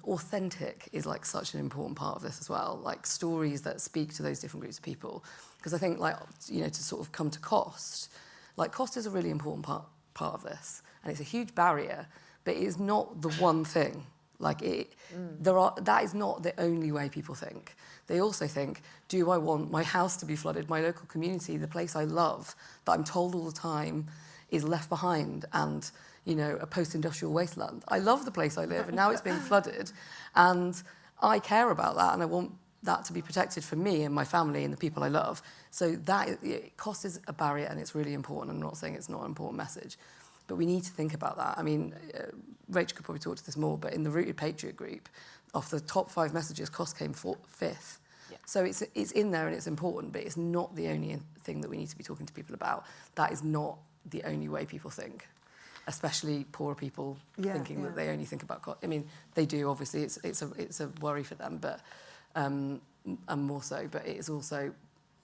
authentic is like such an important part of this as well, like stories that speak to those different groups of people. Because I think, like, you know, to sort of come to cost, like cost is a really important part of this, and it's a huge barrier, but it is not the one thing. Like that is not the only way people think. They also think, do I want my house to be flooded, my local community, the place I love, that I'm told all the time is left behind and, you know, a post-industrial wasteland. I love the place I live, and now it's being flooded, and I care about that, and I want that to be protected for me and my family and the people I love. So that cost is a barrier, and it's really important. I'm not saying it's not an important message, but we need to think about that. I mean, Rachel could probably talk to this more, but in the Rooted Patriot group, off the top 5 messages, cost came 5th. Yeah. So it's in there and it's important, but it's not the only thing that we need to be talking to people about. That is not the only way people think, especially poorer people thinking that they only think about cost. I mean, they do, obviously, it's a worry for them, but and more so, but it is also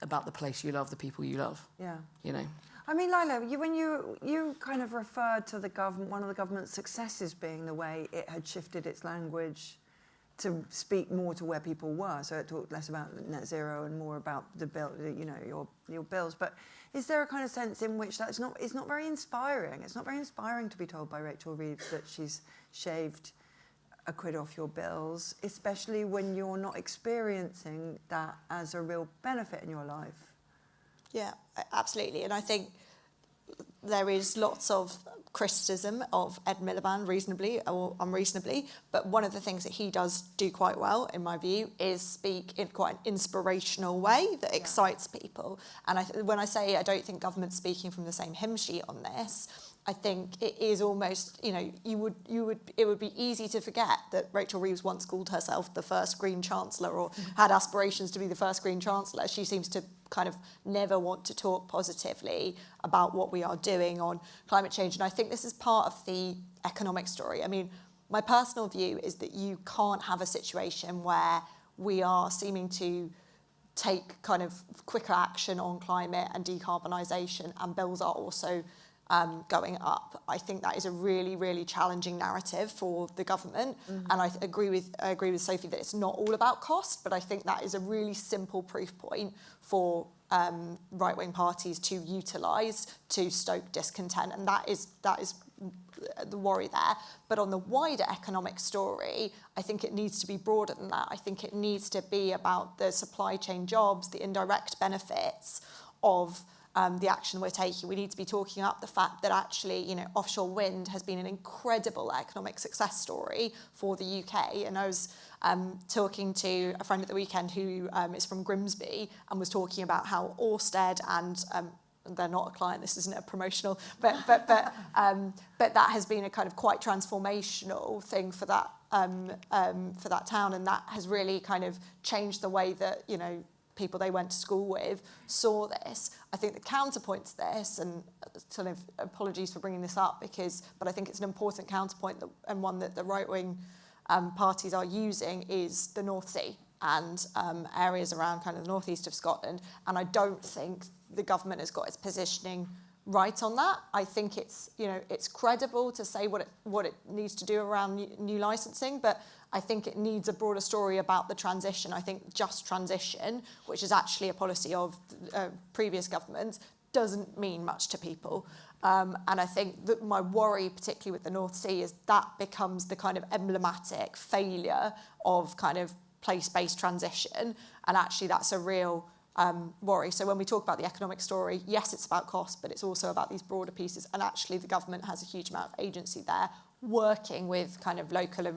about the place you love, the people you love. Yeah. You know. I mean, Lila, when you kind of referred to the government, one of the government's successes being the way it had shifted its language to speak more to where people were. So it talked less about net zero and more about the bill, you know, your bills. But is there a kind of sense in which it's not very inspiring? It's not very inspiring to be told by Rachael Reeves that she's shaved a quid off your bills, especially when you're not experiencing that as a real benefit in your life. Yeah, absolutely. And I think there is lots of criticism of Ed Miliband, reasonably or unreasonably, but one of the things that he does do quite well, in my view, is speak in quite an inspirational way that excites people. And when I say I don't think government's speaking from the same hymn sheet on this, I think it is almost, you know, it would be easy to forget that Rachael Reeves once called herself the first Green Chancellor or had aspirations to be the first Green Chancellor. She seems to kind of never want to talk positively about what we are doing on climate change. And I think this is part of the economic story. I mean, my personal view is that you can't have a situation where we are seeming to take kind of quicker action on climate and decarbonisation and bills are also going up. I think that is a really, really challenging narrative for the government. Mm-hmm. And I agree with Sofie that it's not all about cost, but I think that is a really simple proof point for right-wing parties to utilise to stoke discontent. And that is the worry there. But on the wider economic story, I think it needs to be broader than that. I think it needs to be about the supply chain jobs, the indirect benefits of the action we're taking. We need to be talking up the fact that actually, you know, offshore wind has been an incredible economic success story for the UK. And I was talking to a friend at the weekend who is from Grimsby and was talking about how Ørsted and they're not a client, this isn't a promotional, but that has been a kind of quite transformational thing for that town, and that has really kind of changed the way that, you know, people they went to school with saw this. I think the counterpoint to this, and sort of apologies for bringing this up, but I think it's an important counterpoint and one that the right-wing parties are using, is the North Sea and areas around kind of the northeast of Scotland. And I don't think the government has got its positioning right on that. I think it's, you know, it's credible to say what it needs to do around new licensing, but I think it needs a broader story about the transition. I think just transition, which is actually a policy of previous governments, doesn't mean much to people. And I think that my worry, particularly with the North Sea, is that becomes the kind of emblematic failure of kind of place-based transition. And actually that's a real worry. So when we talk about the economic story, yes, it's about cost, but it's also about these broader pieces. And actually the government has a huge amount of agency there, working with kind of local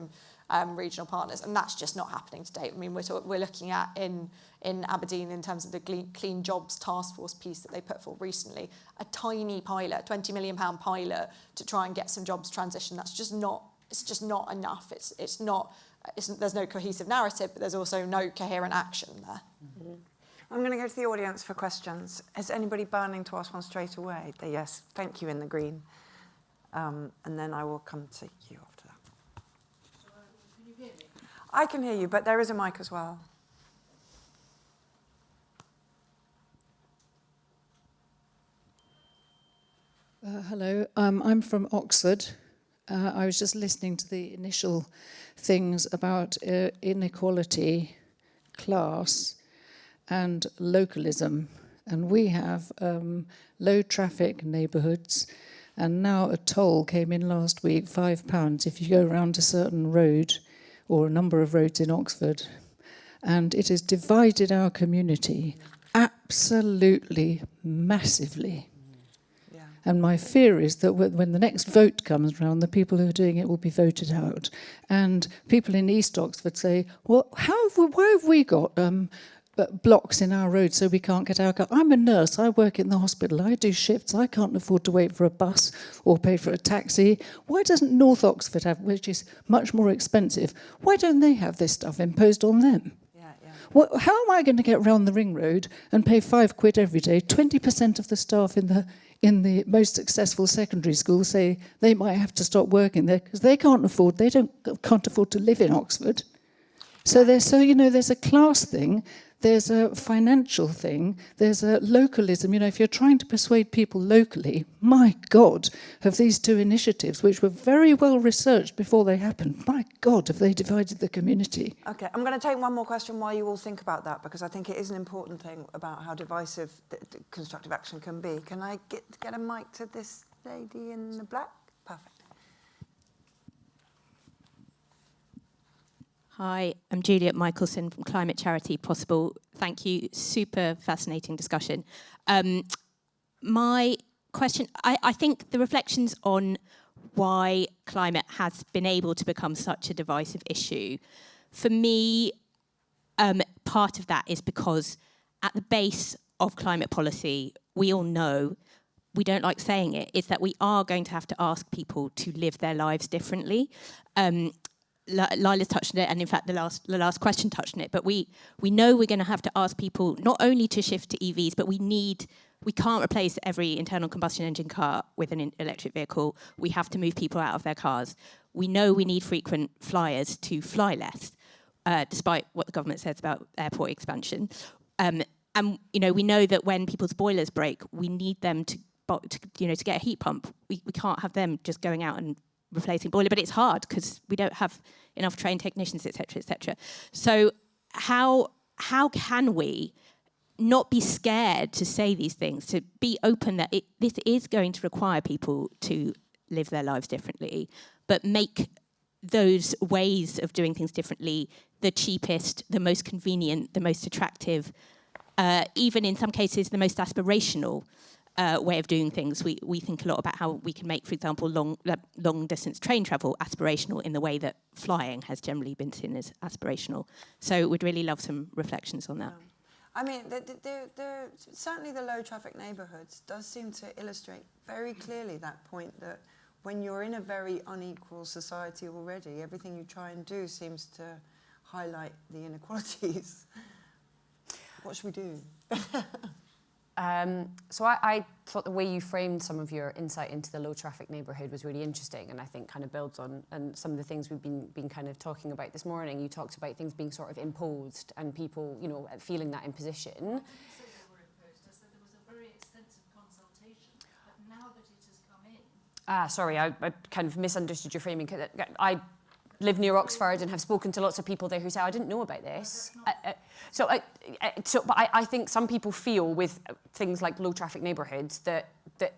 and regional partners, and that's just not happening today. I mean, we're looking at in Aberdeen, in terms of the Clean Jobs Task Force piece that they put forward recently, a tiny pilot, £20 million pilot to try and get some jobs transition. That's just not. It's just not enough. There's no cohesive narrative, but there's also no coherent action there. Mm-hmm. I'm going to go to the audience for questions. Is anybody burning to ask one straight away? Yes, thank you in the green. And then I will come to you after that. Can you hear me? I can hear you, but there is a mic as well. Hello, I'm from Oxford. I was just listening to the initial things about inequality, class, and localism. And we have low traffic neighbourhoods, and now a toll came in last week, £5 if you go around a certain road or a number of roads in Oxford. And it has divided our community absolutely massively. And my fear is that when the next vote comes round, the people who are doing it will be voted out. And people in East Oxford say, well, why have we got blocks in our road so we can't get our car? I'm a nurse, I work in the hospital, I do shifts, I can't afford to wait for a bus or pay for a taxi. Why doesn't North Oxford have, which is much more expensive, why don't they have this stuff imposed on them? Well, how am I going to get round the ring road and pay £5 every day? 20% of the staff in the most successful secondary schools say they might have to stop working there because they can't afford to live in Oxford. So there's a class thing, there's a financial thing, there's a localism. If you're trying to persuade people locally, my God, have these two initiatives, which were very well researched before they happened, my God, have they divided the community. Okay, I'm going to take one more question while you all think about that, because I think it is an important thing about how divisive constructive action can be. Can I get a mic to this lady in the black? Perfect. Hi, I'm Juliet Michelson from climate charity Possible. Thank you, super fascinating discussion. My question, I think the reflections on why climate has been able to become such a divisive issue, for me, part of that is because at the base of climate policy, we all know, we don't like saying it, is that we are going to have to ask people to live their lives differently. Lila's touched on it, and in fact the last question touched on it, but we know we're going to have to ask people not only to shift to EVs, but we can't replace every internal combustion engine car with an electric vehicle. We have to move people out of their cars. We know we need frequent flyers to fly less, despite what the government says about airport expansion. And we know that when people's boilers break, we need them to get a heat pump. We can't have them just going out and replacing boiler, but it's hard because we don't have enough trained technicians, etc., etc. So how can we not be scared to say these things, to be open that this is going to require people to live their lives differently, but make those ways of doing things differently the cheapest, the most convenient, the most attractive, even in some cases the most aspirational way of doing things. We think a lot about how we can make, for example, long distance train travel aspirational in the way that flying has generally been seen as aspirational. So we'd really love some reflections on that. I mean, certainly the low traffic neighbourhoods does seem to illustrate very clearly that point that when you're in a very unequal society already, everything you try and do seems to highlight the inequalities. What should we do? So I thought the way you framed some of your insight into the low traffic neighbourhood was really interesting, and I think kind of builds on and some of the things we've been kind of talking about this morning. You talked about things being sort of imposed and people, feeling that imposition. I didn't say they were imposed. I said there was a very extensive consultation, but now that it has come in. Sorry, I kind of misunderstood your framing. I live near Oxford and have spoken to lots of people there who say, I didn't know about this. But I think some people feel with things like low traffic neighbourhoods that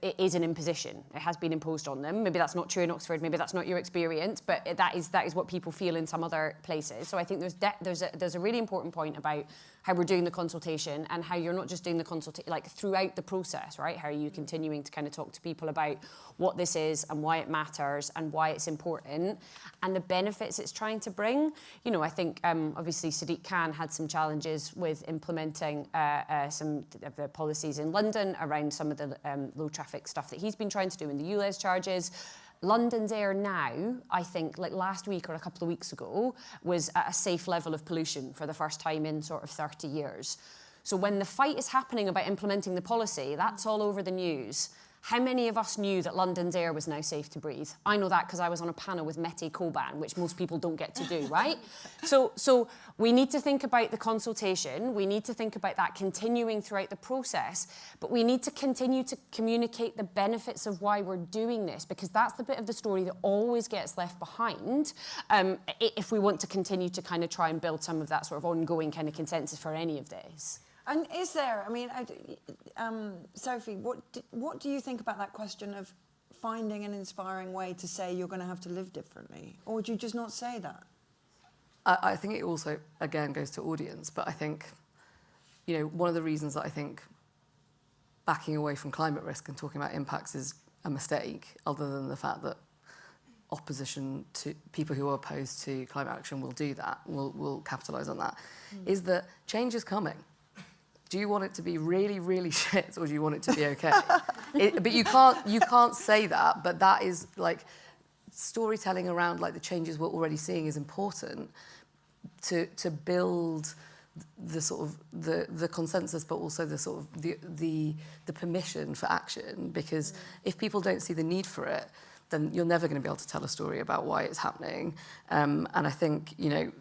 it is an imposition. It has been imposed on them. Maybe that's not true in Oxford. Maybe that's not your experience, but that is what people feel in some other places. So I think there's a really important point about how we're doing the consultation and how you're not just doing the consultation, like throughout the process, right? How are you continuing to kind of talk to people about what this is and why it matters and why it's important and the benefits it's trying to bring. I think obviously Sadiq Khan had some challenges with implementing some of the policies in London around some of the low traffic stuff that he's been trying to do in the ULEZ charges. London's air now, I think, like last week or a couple of weeks ago, was at a safe level of pollution for the first time in sort of 30 years. So when the fight is happening about implementing the policy, that's all over the news. How many of us knew that London's air was now safe to breathe? I know that because I was on a panel with Mette Koban, which most people don't get to do, right? So we need to think about the consultation. We need to think about that continuing throughout the process, but we need to continue to communicate the benefits of why we're doing this, because that's the bit of the story that always gets left behind if we want to continue to kind of try and build some of that sort of ongoing kind of consensus for any of this. And is there, I mean, Sophie, what do you think about that question of finding an inspiring way to say you're going to have to live differently? Or would you just not say that? I think it also, again, goes to audience, but I think, you know, one of the reasons that I think backing away from climate risk and talking about impacts is a mistake, other than the fact that opposition to people who are opposed to climate action will do that, will capitalise on that, is that change is coming. Do you want it to be really, really shit, or do you want it to be okay? But you can't say that. But that is like storytelling around like the changes we're already seeing is important to build the sort of the consensus, but also the sort of the permission for action. Because if people don't see the need for it, then you're never going to be able to tell a story about why it's happening. And I think, you know,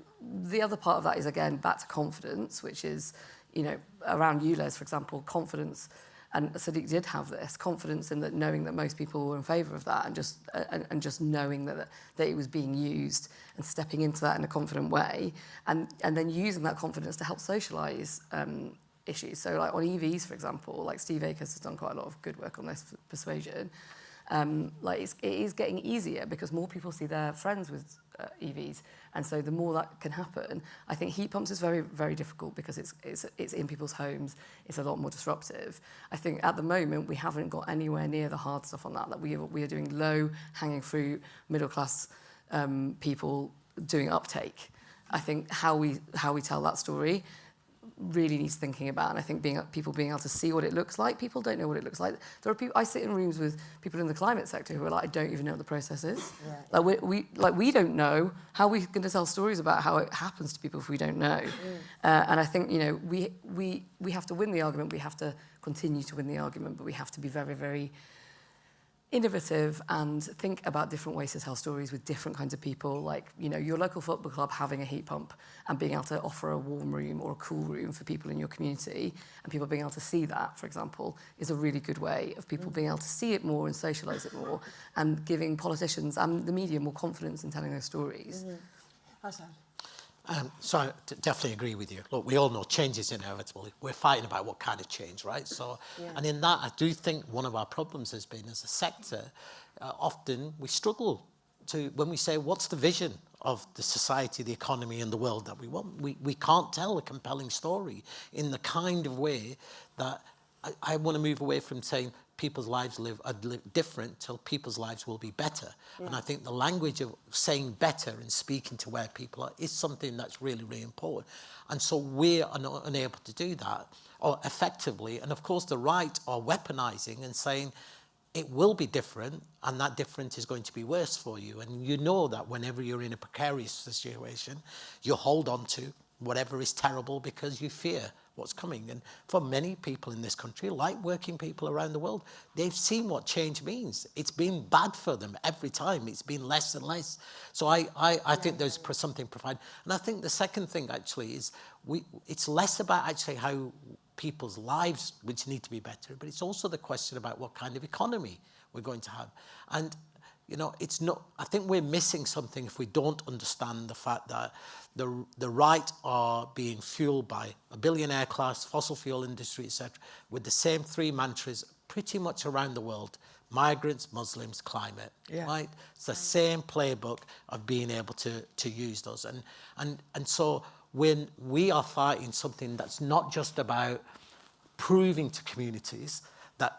the other part of that is again back to confidence, which is, you know, around ULEZ, for example, confidence, and Sadiq did have this confidence in that, knowing that most people were in favour of that, and just knowing that it was being used and stepping into that in a confident way, and then using that confidence to help socialise issues. So, like on EVs, for example, like Steve Akers has done quite a lot of good work on this persuasion. Like it is getting easier because more people see their friends with EVs, and so the more that can happen. I think heat pumps is very, very difficult because it's in people's homes. It's a lot more disruptive. I think at the moment we haven't got anywhere near the hard stuff on that. Like we are doing low hanging fruit, middle class people doing uptake. I think how we tell that story really needs thinking about, and I think people being able to see what it looks like. People don't know what it looks like. There are people, I sit in rooms with people in the climate sector who are like, I don't even know what the process is. Right. Like we don't know how we're going to tell stories about how it happens to people if we don't know. And I think, you know, we have to win the argument. We have to continue to win the argument, but we have to be very, very innovative and think about different ways to tell stories with different kinds of people. Like, you know, your local football club having a heat pump and being able to offer a warm room or a cool room for people in your community, and people being able to see that, for example, is a really good way of people being able to see it more and socialise it more, and giving politicians and the media more confidence in telling those stories. Asad. So I definitely agree with you. Look, we all know change is inevitable. We're fighting about what kind of change, right? So, and in that, I do think one of our problems has been, as a sector, often we struggle to, when we say, what's the vision of the society, the economy and the world that we want? We can't tell a compelling story in the kind of way that I want to move away from saying people's lives are different till people's lives will be better. And I think the language of saying better and speaking to where people are is something that's really, really important. And so we're unable to do that or effectively. And of course, the right are weaponizing and saying it will be different, and that difference is going to be worse for you. And you know that whenever you're in a precarious situation, you hold on to whatever is terrible because you fear what's coming. And for many people in this country, like working people around the world, they've seen what change means. It's been bad for them every time. It's been less and less. So I think there's something profound. And I think the second thing actually is it's less about actually how people's lives, which need to be better, but it's also the question about what kind of economy we're going to have. And you know, it's not, I think we're missing something if we don't understand the fact that the right are being fueled by a billionaire class, fossil fuel industry, etc., with the same three mantras pretty much around the world: migrants, Muslims, climate. Right? It's the same playbook of being able to use those. And so when we are fighting something that's not just about proving to communities that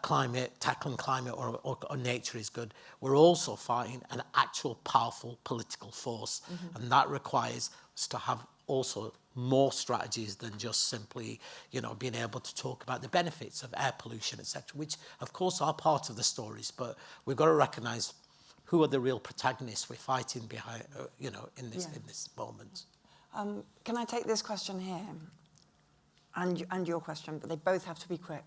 tackling climate or nature is good, we're also fighting an actual powerful political force. And that requires us to have also more strategies than just simply, you know, being able to talk about the benefits of air pollution, etc., which of course are part of the stories, but we've got to recognise who are the real protagonists we're fighting behind, you know, in this moment. Can I take this question here? And your question, but they both have to be quick.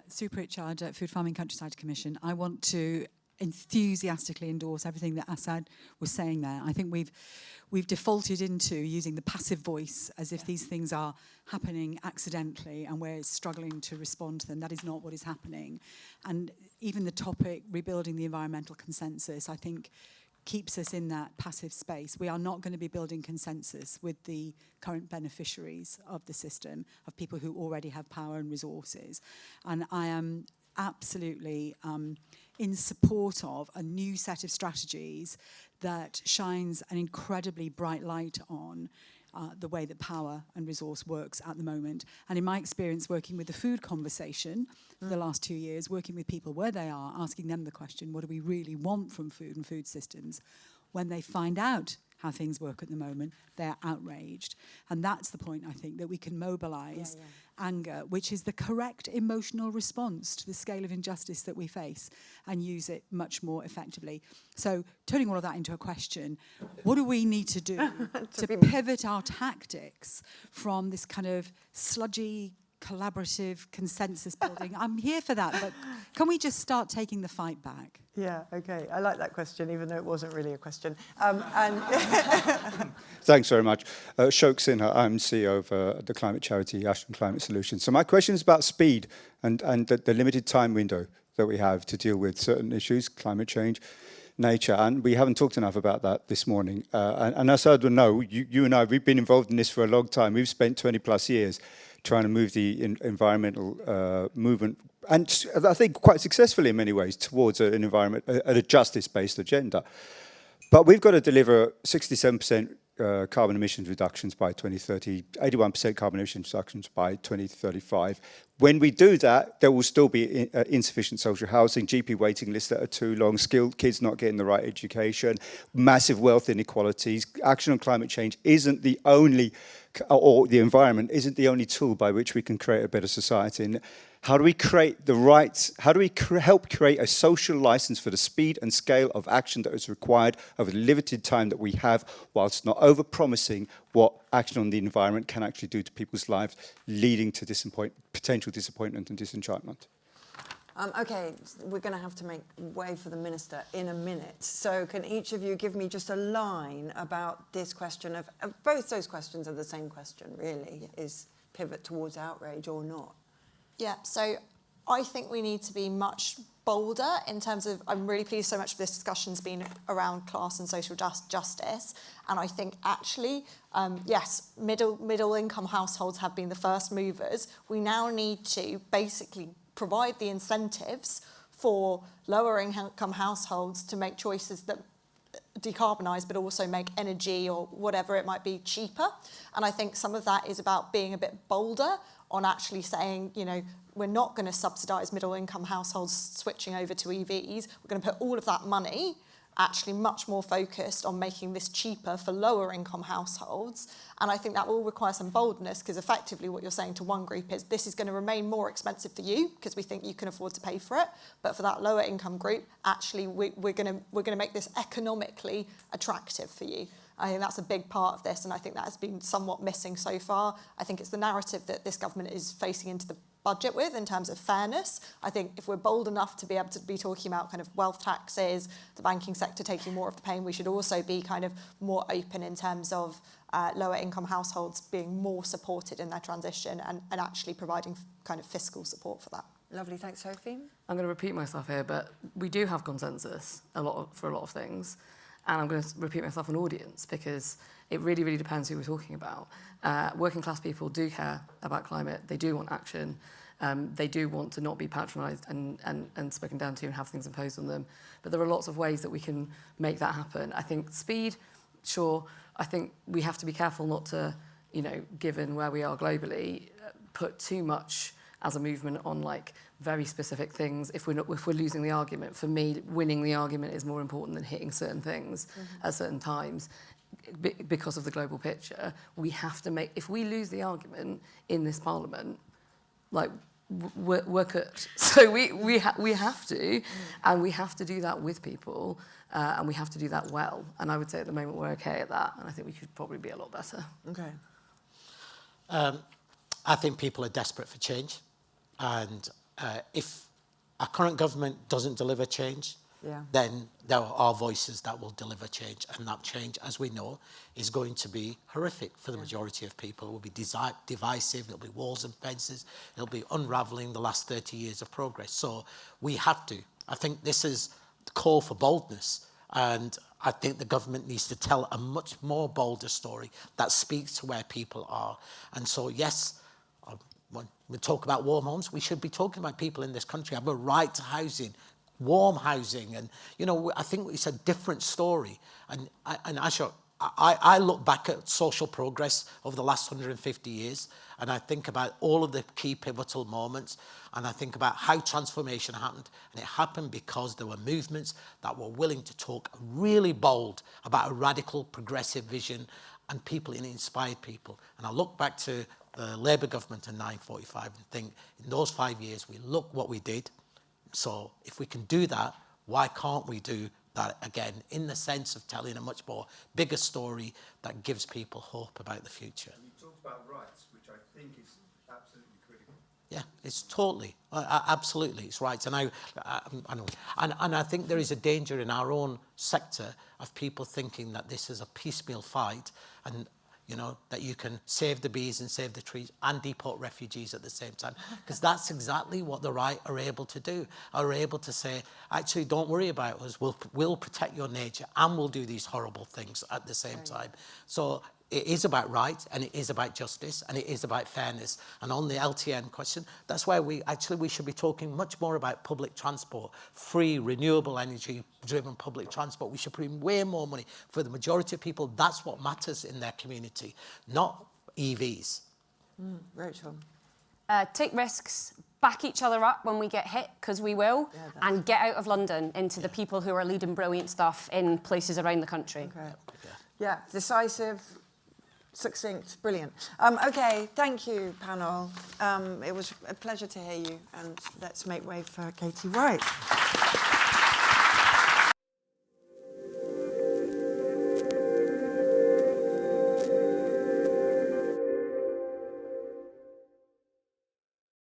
Sue Pritchard at Food Farming Countryside Commission. I want to enthusiastically endorse everything that Asad was saying there. I think we've defaulted into using the passive voice as if these things are happening accidentally and we're struggling to respond to them. That is not what is happening. And even the topic, rebuilding the environmental consensus, I think keeps us in that passive space. We are not going to be building consensus with the current beneficiaries of the system, of people who already have power and resources. And I am absolutely in support of a new set of strategies that shines an incredibly bright light on the way that power and resource works at the moment. And in my experience working with the food conversation for the last 2 years, working with people where they are, asking them the question, what do we really want from food and food systems? When they find out how things work at the moment, they're outraged. And that's the point, I think, that we can mobilise anger, which is the correct emotional response to the scale of injustice that we face, and use it much more effectively. So turning all of that into a question, what do we need to do to pivot our tactics from this kind of sludgy, collaborative consensus building? I'm here for that, but can we just start taking the fight back? Yeah, okay. I like that question, even though it wasn't really a question. Thanks very much. Shok Sinha, I'm CEO of the climate charity Ashton Climate Solutions. So my question is about speed and the limited time window that we have to deal with certain issues, climate change, nature, and we haven't talked enough about that this morning. And Asad will know, you and I, we've been involved in this for a long time. We've spent 20 plus years trying to move the environmental movement, and I think quite successfully in many ways, towards an environment, a justice-based agenda. But we've got to deliver 67% carbon emissions reductions by 2030, 81% carbon emissions reductions by 2035. When we do that, there will still be insufficient social housing, GP waiting lists that are too long, skilled kids not getting the right education, massive wealth inequalities. Action on climate change isn't the only, or the environment isn't the only tool by which we can create a better society. And how do we create the rights, how do we help create a social license for the speed and scale of action that is required over the limited time that we have, whilst not over-promising what action on the environment can actually do to people's lives, leading to potential disappointment and disenchantment? Okay, we're going to have to make way for the Minister in a minute. So can each of you give me just a line about this question of both those questions are the same question, really, is pivot towards outrage or not? Yeah, so I think we need to be much bolder in terms of, I'm really pleased so much for this discussion's been around class and social justice. And I think actually, yes, middle income households have been the first movers. We now need to basically provide the incentives for lower income households to make choices that decarbonise, but also make energy or whatever it might be cheaper. And I think some of that is about being a bit bolder on actually saying, you know, we're not going to subsidise middle income households switching over to EVs. We're going to put all of that money actually much more focused on making this cheaper for lower income households. And I think that will require some boldness, because effectively what you're saying to one group is this is going to remain more expensive for you because we think you can afford to pay for it. But for that lower income group, actually we're going to make this economically attractive for you. I think that's a big part of this, and I think that has been somewhat missing so far. I think it's the narrative that this government is facing into the budget with in terms of fairness. I think if we're bold enough to be able to be talking about kind of wealth taxes, the banking sector taking more of the pain, we should also be kind of more open in terms of lower income households being more supported in their transition and actually providing kind of fiscal support for that. Lovely, thanks, Sophie. I'm going to repeat myself here, but we do have consensus for a lot of things. And I'm going to repeat myself on audience, because it really, really depends who we're talking about. Working class people do care about climate. They do want action. They do want to not be patronised and spoken down to and have things imposed on them. But there are lots of ways that we can make that happen. I think speed, sure. I think we have to be careful not to, you know, given where we are globally, put too much as a movement on like very specific things. If we're losing the argument, for me, winning the argument is more important than hitting certain things at certain times. Because of the global picture, we have to make. If we lose the argument in this parliament, like we're cooked. So we have to, and we have to do that with people, and we have to do that well. And I would say at the moment we're okay at that, and I think we could probably be a lot better. Okay. I think people are desperate for change, and if our current government doesn't deliver change, then there are voices that will deliver change, and that change, as we know, is going to be horrific for the majority of people. It will be divisive, it'll be walls and fences, it'll be unravelling the last 30 years of progress. So we have to. I think this is the call for boldness, and I think the government needs to tell a much more bolder story that speaks to where people are. And so, yes, when we talk about warm homes, we should be talking about people in this country have a right to housing, warm housing, and I think it's a different story. And Asad, I look back at social progress over the last 150 years, and I think about all of the key pivotal moments, and I think about how transformation happened, and it happened because there were movements that were willing to talk really bold about a radical progressive vision, and people, and it inspired people. And I look back to the Labour government in 1945 and think, in those 5 years, look what we did. So if we can do that, why can't we do that again, in the sense of telling a much more bigger story that gives people hope about the future? And you talked about rights, which I think is absolutely critical. Yeah, it's totally, absolutely, it's rights. And I know, and I think there is a danger in our own sector of people thinking that this is a piecemeal fight, and that you can save the bees and save the trees and deport refugees at the same time. Because that's exactly what the right are able to do, are able to say, actually, don't worry about us, we'll protect your nature and we'll do these horrible things at the same time. So it is about right, and it is about justice, and it is about fairness. And on the LTN question, that's where we should be talking much more about public transport, free, renewable energy-driven public transport. We should put in way more money. For the majority of people, that's what matters in their community, not EVs. Rachel. Take risks, back each other up when we get hit, because we will, and get out of London into the people who are leading brilliant stuff in places around the country. Okay. Yeah, decisive, succinct, brilliant. Okay, thank you, panel. It was a pleasure to hear you, and let's make way for Katie White.